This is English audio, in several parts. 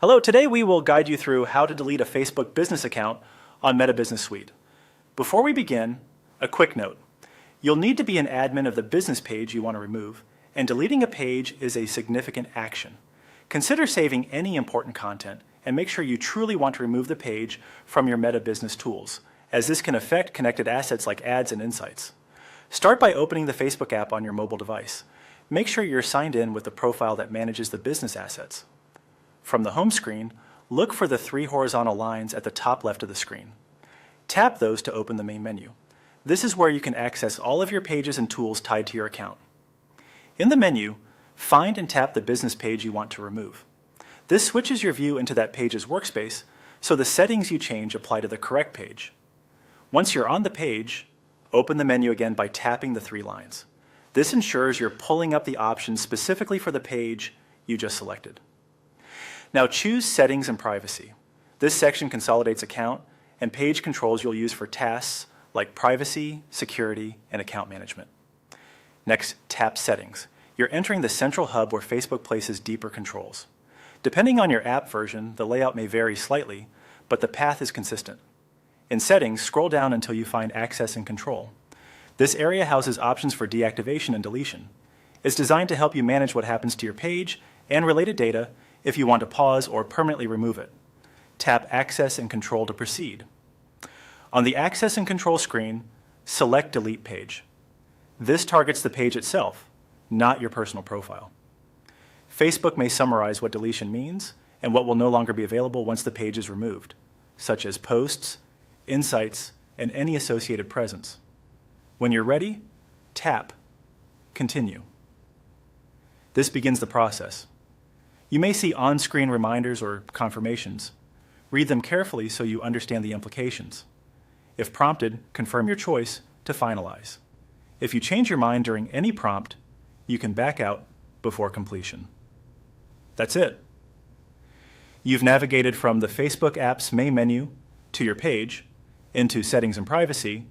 Hello, today we will guide you through how to delete a Facebook business account on Meta Business Suite. Before we begin, a quick note. You'll need to be an admin of the business page you want to remove, and deleting a page is a significant action. Consider saving any important content and make sure you truly want to remove the page from your Meta Business tools, as this can affect connected assets like ads and insights. Start by opening the Facebook app on your mobile device. Make sure you're signed in with the profile that manages the business assets. From the home screen, look for the three horizontal lines at the top left of the screen. Tap those to open the main menu. This is where you can access all of your pages and tools tied to your account. In the menu, find and tap the business page you want to remove. This switches your view into that page's workspace, so the settings you change apply to the correct page. Once you're on the page, open the menu again by tapping the three lines. This ensures you're pulling up the options specifically for the page you just selected. Now choose Settings and Privacy. This section consolidates account and page controls you'll use for tasks like privacy, security, and account management. Next, tap Settings. You're entering the central hub where Facebook places deeper controls. Depending on your app version, the layout may vary slightly, but the path is consistent. In Settings, scroll down until you find Access and Control. This area houses options for deactivation and deletion. It's designed to help you manage what happens to your page and related data if you want to pause or permanently remove it. Tap Access and Control to proceed. On the Access and Control screen, select Delete Page. This targets the page itself, not your personal profile. Facebook may summarize what deletion means and what will no longer be available once the page is removed, such as posts, insights, and any associated presence. When you're ready, tap Continue. This begins the process. You may see on-screen reminders or confirmations. Read them carefully so you understand the implications. If prompted, confirm your choice to finalize. If you change your mind during any prompt, you can back out before completion. That's it. You've navigated from the Facebook app's main menu to your page, into Settings and Privacy,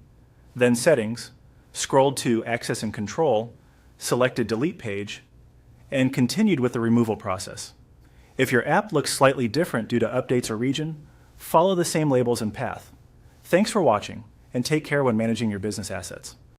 then Settings, scrolled to Access and Control, selected Delete Page, and continued with the removal process. If your app looks slightly different due to updates or region, follow the same labels and path. Thanks for watching, and take care when managing your business assets.